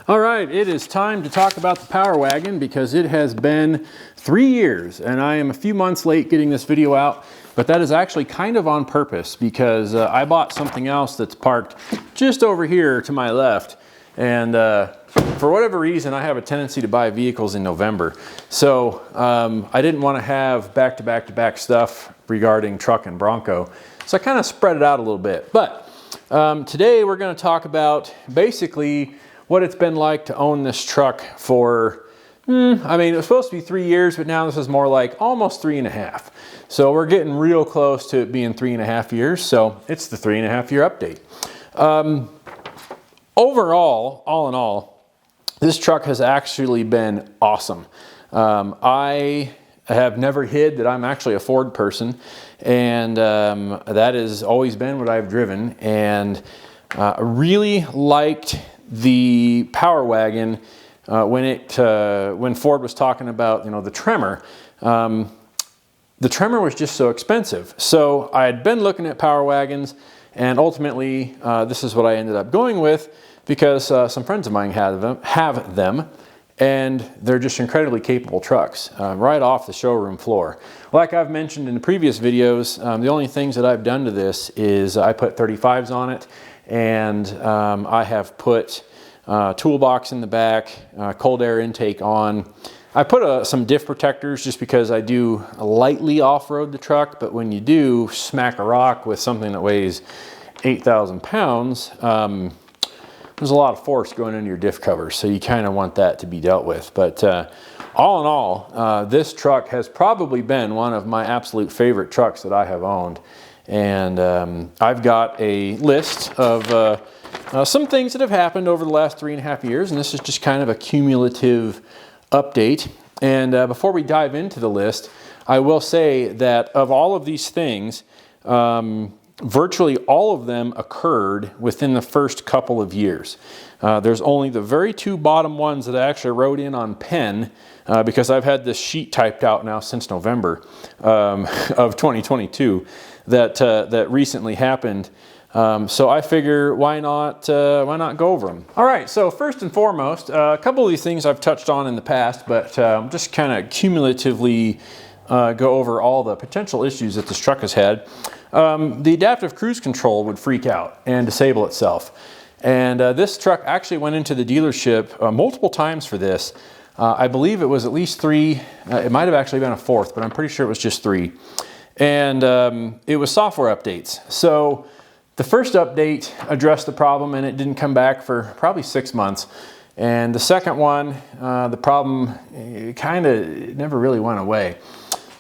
All right, it is time to talk about the Power Wagon because it has been 3 years and I am a few months late getting this video out, but that is actually kind of on purpose because I bought something else that's parked just over here to my left. And for whatever reason, I have a tendency to buy vehicles in November. So I didn't want to have back-to-back stuff regarding truck and Bronco. So I kind of spread it out a little bit. But today we're going to talk about basically what it's been like to own this truck for, I mean, it was supposed to be 3 years, but now this is more like almost 3.5. So we're getting real close to it being 3.5 years. So it's the 3.5 year update. Overall, all in all, this truck has actually been awesome. I have never hid that I'm actually a Ford person, and that has always been what I've driven. And I really liked the Power Wagon when Ford was talking about, you know, the Tremor. The Tremor was just so expensive. So I had been looking at Power Wagons, and ultimately this is what I ended up going with because some friends of mine have them, and they're just incredibly capable trucks right off the showroom floor. Like I've mentioned in the previous videos, the only things that I've done to this is I put 35s on it, and I have put toolbox in the back, cold air intake on. I put some diff protectors just because I do lightly off-road the truck, but when you do smack a rock with something that weighs 8,000 pounds, there's a lot of force going into your diff covers, so you kind of want that to be dealt with. But all in all, this truck has probably been one of my absolute favorite trucks that I have owned. And I've got a list of some things that have happened over the last 3.5 years, and this is just kind of a cumulative update. And before we dive into the list, I will say that of all of these things, virtually all of them occurred within the first couple of years. There's only the very two bottom ones that I actually wrote in on pen because I've had this sheet typed out now since November of 2022 that recently happened. So I figure why not go over them? All right, so first and foremost, a couple of these things I've touched on in the past, but just kind of cumulatively go over all the potential issues that this truck has had. The adaptive cruise control would freak out and disable itself. And this truck actually went into the dealership multiple times for this. I believe it was at least 3. It might have actually been a 4th, but I'm pretty sure it was just 3. And it was software updates. So the first update addressed the problem and it didn't come back for probably 6 months. And the second one, the problem kind of never really went away.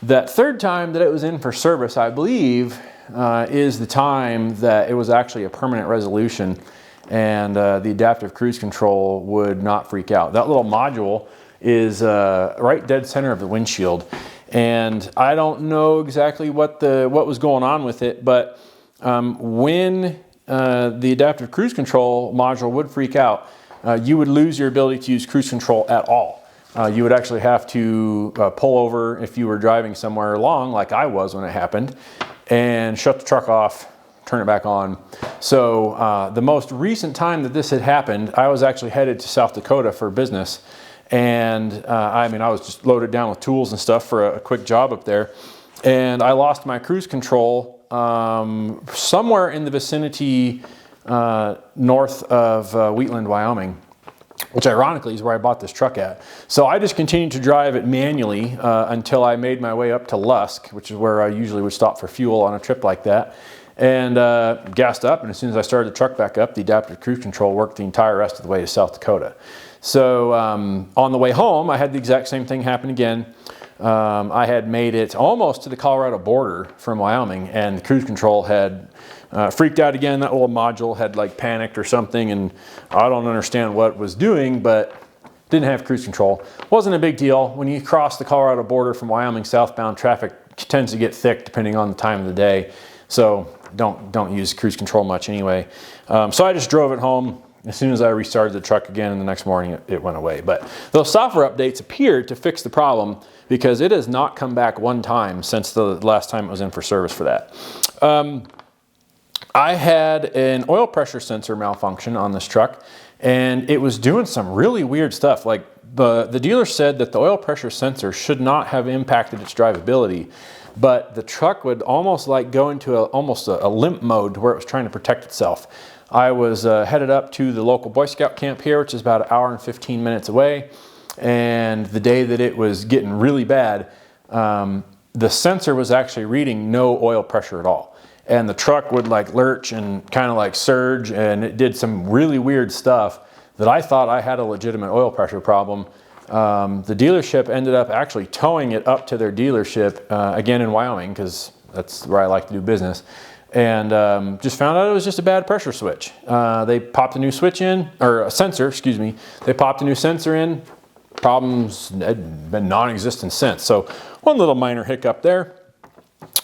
That third time that it was in for service, I believe, is the time that it was actually a permanent resolution and the adaptive cruise control would not freak out. That little module is right dead center of the windshield. And I don't know exactly what was going on with it, but when the adaptive cruise control module would freak out, you would lose your ability to use cruise control at all. You would actually have to pull over if you were driving somewhere along, like I was when it happened, and shut the truck off, turn it back on. So the most recent time that this had happened, I was actually headed to South Dakota for business. And I mean, I was just loaded down with tools and stuff for a quick job up there. And I lost my cruise control somewhere in the vicinity north of Wheatland, Wyoming, which ironically is where I bought this truck at. So I just continued to drive it manually until I made my way up to Lusk, which is where I usually would stop for fuel on a trip like that. And gassed up, and as soon as I started the truck back up, the adaptive cruise control worked the entire rest of the way to South Dakota. So on the way home, I had the exact same thing happen again. I had made it almost to the Colorado border from Wyoming, and the cruise control had freaked out again. That little module had like panicked or something, and I don't understand what it was doing, but didn't have cruise control. Wasn't a big deal. When you cross the Colorado border from Wyoming southbound, traffic tends to get thick depending on the time of the day. So don't use cruise control much anyway. So I just drove it home. As soon as I restarted the truck again, and the next morning it went away. But those software updates appeared to fix the problem because it has not come back one time since the last time it was in for service for that. I had an oil pressure sensor malfunction on this truck, and it was doing some really weird stuff. Like the dealer said that the oil pressure sensor should not have impacted its drivability, but the truck would almost like go into almost a limp mode to where it was trying to protect itself. I was headed up to the local Boy Scout camp here, which is about an hour and 15 minutes away. And the day that it was getting really bad, the sensor was actually reading no oil pressure at all. And the truck would like lurch and kind of like surge, and it did some really weird stuff that I thought I had a legitimate oil pressure problem. The dealership ended up actually towing it up to their dealership, again in Wyoming, because that's where I like to do business, and just found out it was just a bad pressure switch. They popped a new switch in, or a sensor, excuse me. They popped a new sensor in. Problems had been non-existent since. So one little minor hiccup there.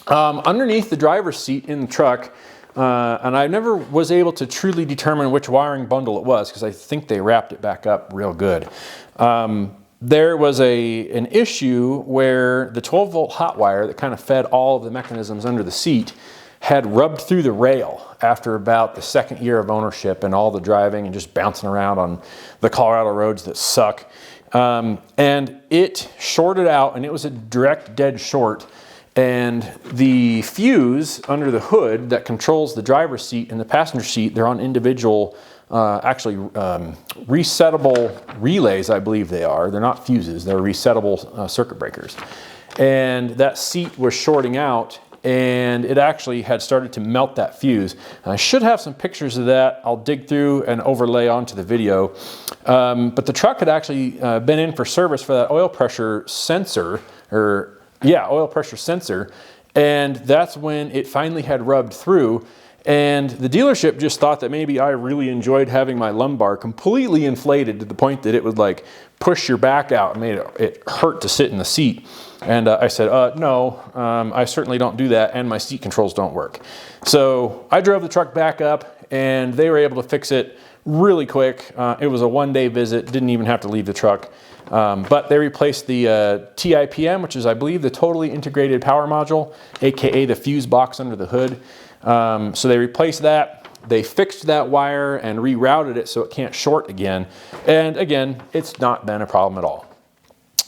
Underneath the driver's seat in the truck, and I never was able to truly determine which wiring bundle it was, because I think they wrapped it back up real good. There was an issue where the 12-volt hot wire that kind of fed all of the mechanisms under the seat had rubbed through the rail after about the second year of ownership and all the driving and just bouncing around on the Colorado roads that suck. And it shorted out, and it was a direct dead short. And the fuse under the hood that controls the driver's seat and the passenger seat, they're on individual, resettable relays, I believe they are. They're not fuses, they're resettable circuit breakers. And that seat was shorting out, and it actually had started to melt that fuse. And I should have some pictures of that. I'll dig through and overlay onto the video. But the truck had actually been in for service for that oil pressure sensor, oil pressure sensor, and that's when it finally had rubbed through. And the dealership just thought that maybe I really enjoyed having my lumbar completely inflated to the point that it would like push your back out and made it hurt to sit in the seat. And I said, no, I certainly don't do that, and my seat controls don't work. So I drove the truck back up, and they were able to fix it really quick. It was a one-day visit, didn't even have to leave the truck. But they replaced the TIPM, which is, I believe, the totally integrated power module, aka the fuse box under the hood. So they replaced that. They fixed that wire and rerouted it so it can't short again. And again, it's not been a problem at all.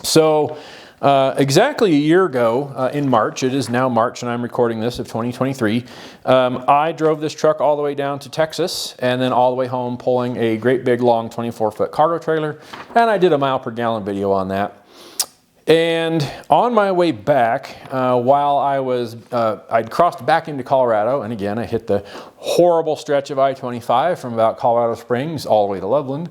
So exactly a year ago in March, it is now March and I'm recording this of 2023, I drove this truck all the way down to Texas and then all the way home pulling a great big long 24-foot cargo trailer, and I did a mile per gallon video on that. And on my way back, while I'd crossed back into Colorado, and again, I hit the horrible stretch of I-25 from about Colorado Springs all the way to Loveland.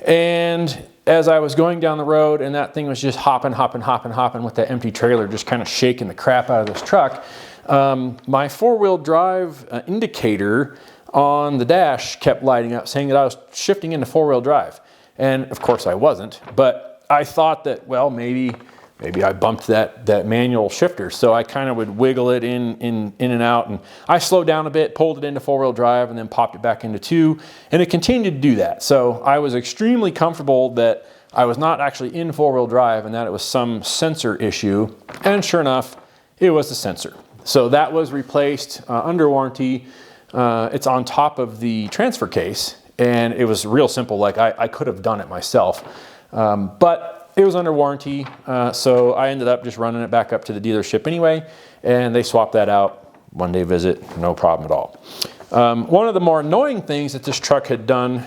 And as I was going down the road and that thing was just hopping with that empty trailer, just kind of shaking the crap out of this truck, my four-wheel drive indicator on the dash kept lighting up saying that I was shifting into four-wheel drive. And of course I wasn't, but I thought that, well, maybe I bumped that manual shifter. So I kind of would wiggle it in and out, and I slowed down a bit, pulled it into four-wheel drive, and then popped it back into two, and it continued to do that. So I was extremely comfortable that I was not actually in four-wheel drive and that it was some sensor issue, and sure enough, it was the sensor. So that was replaced under warranty. It's on top of the transfer case, and it was real simple. Like I could have done it myself, but it was under warranty, so I ended up just running it back up to the dealership anyway, and they swapped that out. One-day visit, no problem at all. One of the more annoying things that this truck had done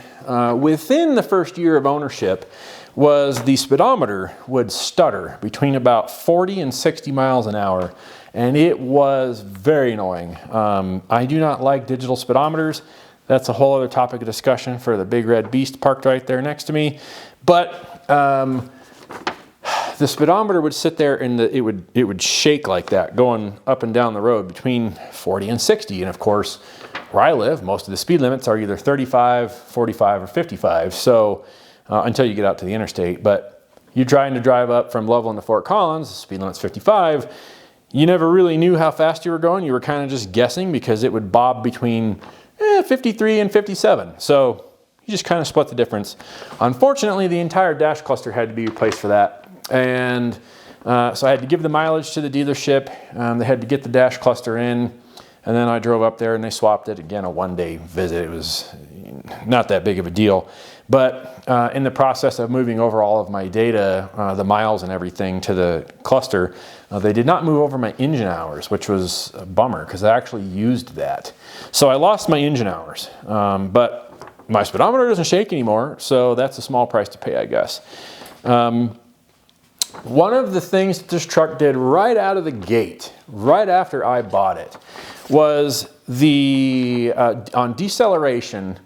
within the first year of ownership was the speedometer would stutter between about 40 and 60 miles an hour, and it was very annoying. I do not like digital speedometers. That's a whole other topic of discussion for the big red beast parked right there next to me. But the speedometer would sit there and it would shake like that, going up and down the road between 40 and 60. And of course, where I live, most of the speed limits are either 35, 45, or 55. So until you get out to the interstate, but you're trying to drive up from Loveland to Fort Collins, the speed limit's 55. You never really knew how fast you were going. You were kind of just guessing because it would bob between 53 and 57. So you just kind of split the difference. Unfortunately, the entire dash cluster had to be replaced for that. And so I had to give the mileage to the dealership. They had to get the dash cluster in. And then I drove up there and they swapped it. Again, a one-day visit. It was not that big of a deal. But in the process of moving over all of my data, the miles and everything to the cluster, they did not move over my engine hours, which was a bummer because I actually used that. So I lost my engine hours, but my speedometer doesn't shake anymore, so that's a small price to pay, I guess. One of the things that this truck did right out of the gate, right after I bought it, was the on deceleration,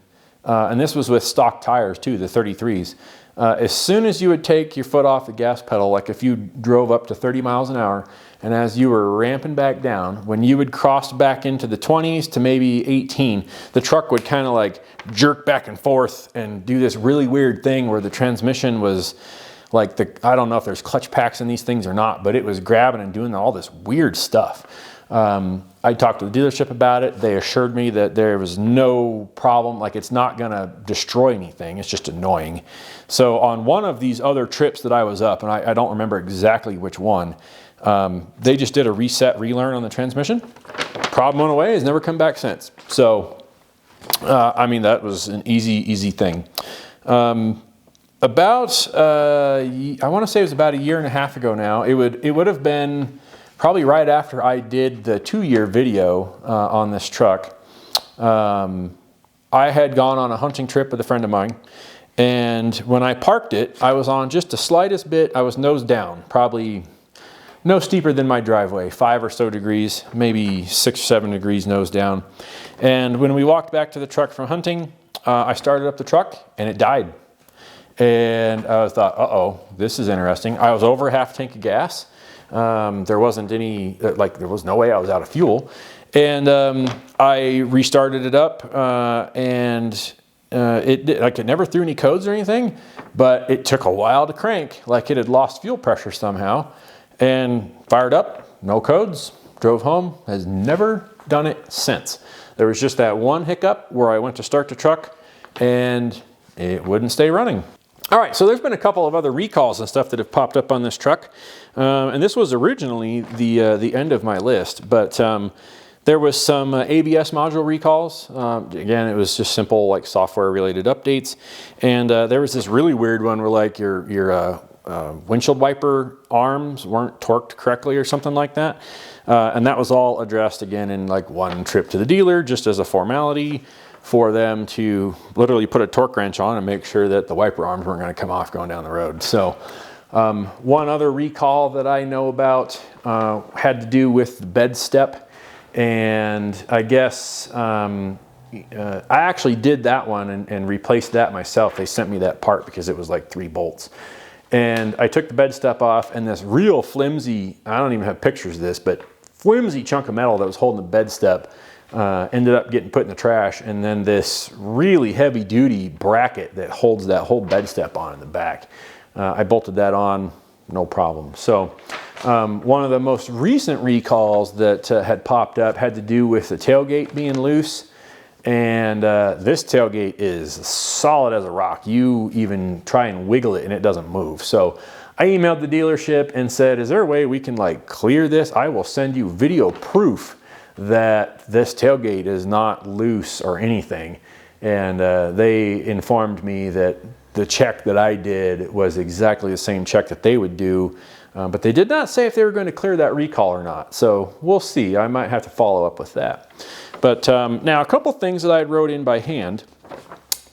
and this was with stock tires too, the 33s. As soon as you would take your foot off the gas pedal, like if you drove up to 30 miles an hour, and as you were ramping back down, when you would cross back into the 20s to maybe 18, the truck would kind of like jerk back and forth and do this really weird thing where the transmission was like I don't know if there's clutch packs in these things or not, but it was grabbing and doing all this weird stuff. I talked to the dealership about it. They assured me that there was no problem, like it's not gonna destroy anything, it's just annoying. So on one of these other trips that I was up, and I don't remember exactly which one, they just did a reset, relearn on the transmission. Problem went away, has never come back since. So, I mean, that was an easy thing. About, I want to say it was about a year and a half ago now. It would have been probably right after I did the 2-year video on this truck. I had gone on a hunting trip with a friend of mine, and when I parked it, I was on just the slightest bit. I was nose down, probably no steeper than my driveway, 5 or so degrees, maybe 6 or 7 degrees nose down. And when we walked back to the truck from hunting, I started up the truck and it died. And I thought, uh-oh, this is interesting. I was over half a tank of gas. There wasn't any, there was no way I was out of fuel. And I restarted it up, and it never threw any codes or anything, but it took a while to crank, like it had lost fuel pressure somehow. And fired up, no codes, drove home, has never done it since. There was just that one hiccup where I went to start the truck and it wouldn't stay running. All right, so there's been a couple of other recalls and stuff that have popped up on this truck. And this was originally the end of my list, but there was some ABS module recalls. Again, it was just simple like software related updates. And there was this really weird one where like your windshield wiper arms weren't torqued correctly or something like that. And that was all addressed again in like one trip to the dealer, just as a formality for them to literally put a torque wrench on and make sure that the wiper arms weren't going to come off going down the road. So one other recall that I know about had to do with the bed step. And I guess I actually did that one and replaced that myself. They sent me that part because it was like 3 bolts. And I took the bed step off, and this real flimsy, I don't even have pictures of this, but flimsy chunk of metal that was holding the bed step ended up getting put in the trash. And then this really heavy duty bracket that holds that whole bed step on in the back. I bolted that on, no problem. So one of the most recent recalls that had popped up had to do with the tailgate being loose. And this tailgate is solid as a rock. You even try and wiggle it and it doesn't move. So I emailed the dealership and said, is there a way we can like clear this? I will send you video proof that this tailgate is not loose or anything. And they informed me that the check that I did was exactly the same check that they would do. But they did not say if they were going to clear that recall or not. So we'll see. I might have to follow up with that. But now a couple things that I wrote in by hand,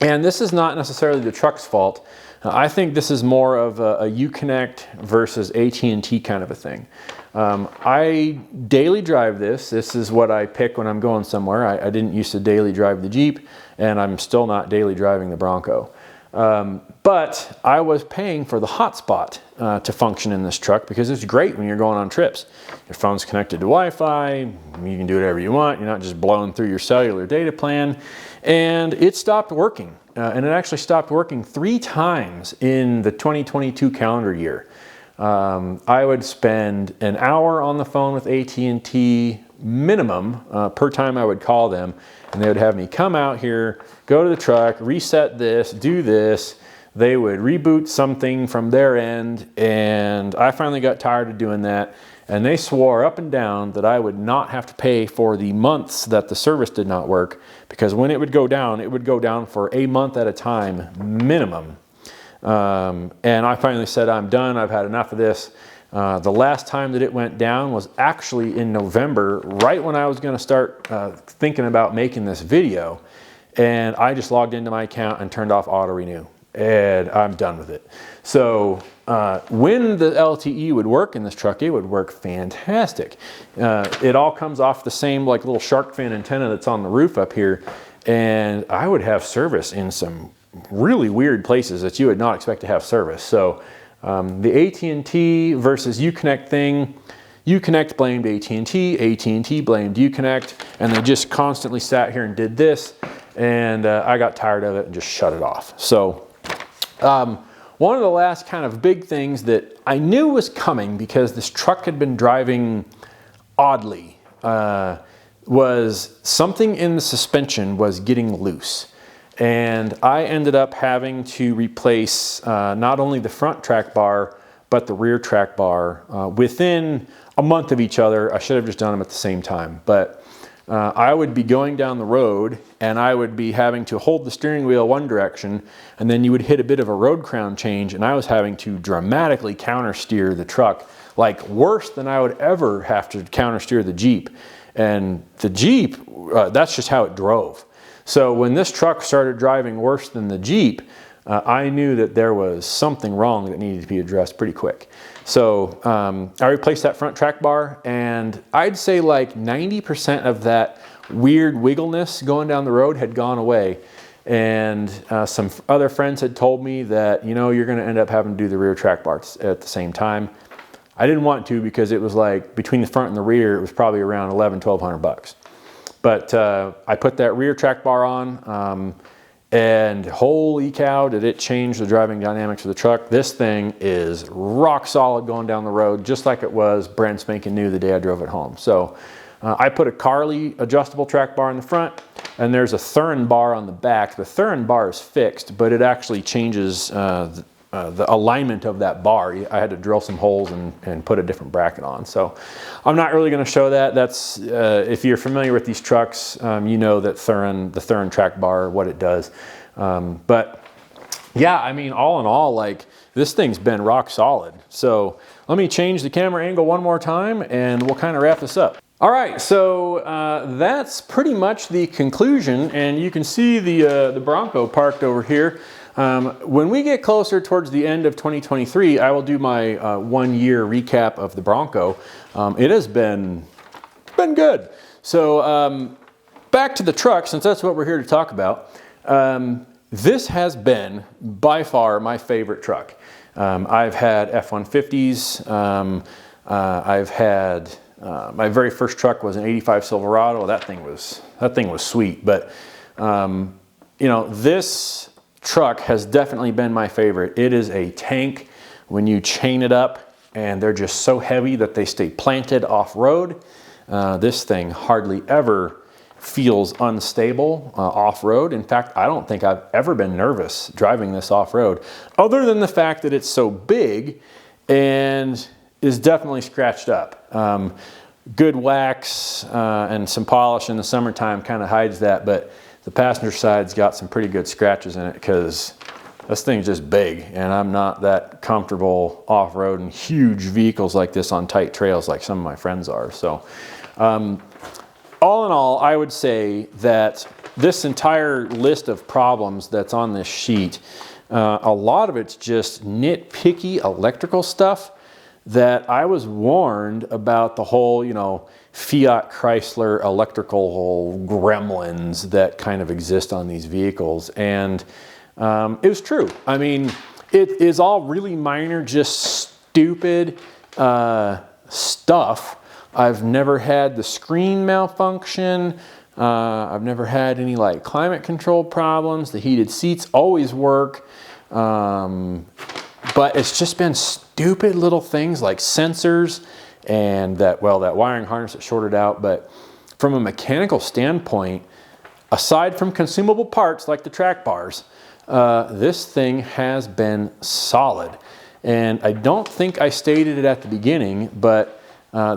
and this is not necessarily the truck's fault. I think this is more of a Uconnect versus AT&T kind of a thing. I daily drive this. This is what I pick when I'm going somewhere. I didn't used to daily drive the Jeep, and I'm still not daily driving the Bronco. But I was paying for the hotspot to function in this truck because it's great when you're going on trips. Your phone's connected to Wi-Fi, you can do whatever you want, you're not just blowing through your cellular data plan. And it stopped working. And it actually stopped working 3 times in the 2022 calendar year. I would spend an hour on the phone with AT&T minimum per time I would call them, and they would have me come out here, go to the truck, reset this, do this. They would reboot something from their end, and I finally got tired of doing that. and they swore up and down that I would not have to pay for the months that the service did not work, because when it would go down for a month at a time minimum. And I finally said, I'm done. I've had enough of this. The last time that it went down was actually in November, right when I was going to start thinking about making this video. And I just logged into my account and turned off auto renew, and I'm done with it. So when the LTE would work in this truck, it would work fantastic. It all comes off the same like little shark fin antenna that's on the roof up here, and I would have service in some really weird places that you would not expect to have service. So the AT&T versus Uconnect thing, Uconnect blamed AT&T, AT&T blamed Uconnect, and they just constantly sat here and did this, and I got tired of it and just shut it off. So one of the last kind of big things that I knew was coming, because this truck had been driving oddly, was something in the suspension was getting loose. And I ended up having to replace not only the front track bar, but the rear track bar within a month of each other. I should have just done them at the same time. But I would be going down the road, and I would be having to hold the steering wheel one direction, and then you would hit a bit of a road crown change, and I was having to dramatically counter steer the truck, like worse than I would ever have to counter steer the Jeep. And the Jeep, that's just how it drove. So when this truck started driving worse than the Jeep, I knew that there was something wrong that needed to be addressed pretty quick. So I replaced that front track bar, and I'd say like 90% of that weird wiggleness going down the road had gone away. And some other friends had told me that, you know, you're going to end up having to do the rear track bar at the same time. I didn't want to, because it was like between the front and the rear, it was probably around $1,100–1,200 bucks. But I put that rear track bar on, and holy cow, did it change the driving dynamics of the truck. This thing is rock solid going down the road, just like it was brand spanking new the day I drove it home. So I put a Carly adjustable track bar in the front, and there's a Thurin bar on the back. The Thurin bar is fixed, but it actually changes the alignment of that bar. I had to drill some holes and put a different bracket on. So I'm not really going to show that. That's if you're familiar with these trucks, you know that the Thurin track bar, what it does. But yeah, I mean, all in all, like, this thing's been rock solid. So let me change the camera angle one more time, and we'll kind of wrap this up. All right, so that's pretty much the conclusion, and you can see the Bronco parked over here. When we get closer towards the end of 2023, I will do my 1-year recap of the Bronco. It has been good. So back to the truck, since that's what we're here to talk about. This has been by far my favorite truck. I've had F-150s. I've had my very first truck was an '85 Silverado. That thing was sweet. But you know, this truck has definitely been my favorite. It is a tank when you chain it up, and they're just so heavy that they stay planted off-road. This thing hardly ever feels unstable off-road. In fact, I don't think I've ever been nervous driving this off-road, other than the fact that it's so big and is definitely scratched up. Good wax and some polish in the summertime kind of hides that, but the passenger side's got some pretty good scratches in it, because this thing's just big, and I'm not that comfortable off-roading huge vehicles like this on tight trails like some of my friends are. So all in all, I would say that this entire list of problems that's on this sheet, a lot of it's just nitpicky electrical stuff that I was warned about, the whole, you know, Fiat Chrysler electrical gremlins that kind of exist on these vehicles. And it was true. I mean, it is all really minor, just stupid stuff. I've never had the screen malfunction. I've never had any like climate control problems. The heated seats always work. But it's just been stupid little things like sensors and that wiring harness that shorted out. But from a mechanical standpoint, aside from consumable parts like the track bars, this thing has been solid. And I don't think I stated it at the beginning, but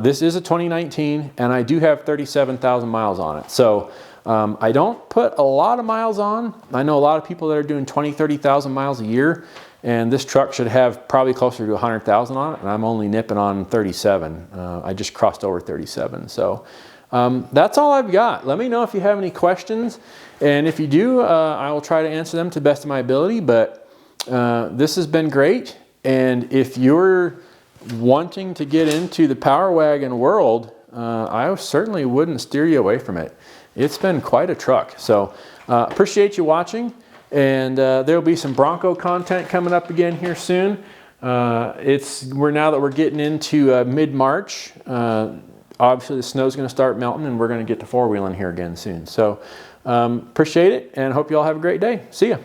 This is a 2019, and I do have 37,000 miles on it. So I don't put a lot of miles on. I know a lot of people that are doing 20, 30,000 miles a year, and this truck should have probably closer to 100,000 on it, and I'm only nipping on 37. I just crossed over 37. So that's all I've got. Let me know if you have any questions, and if you do, I will try to answer them to the best of my ability. But this has been great, and if you're wanting to get into the Power Wagon world, I certainly wouldn't steer you away from it. It's been quite a truck. So appreciate you watching, and there'll be some Bronco content coming up again here soon. Now that we're getting into mid-March, obviously the snow's going to start melting, and we're going to get to four-wheeling here again soon. So appreciate it, and hope you all have a great day. See ya.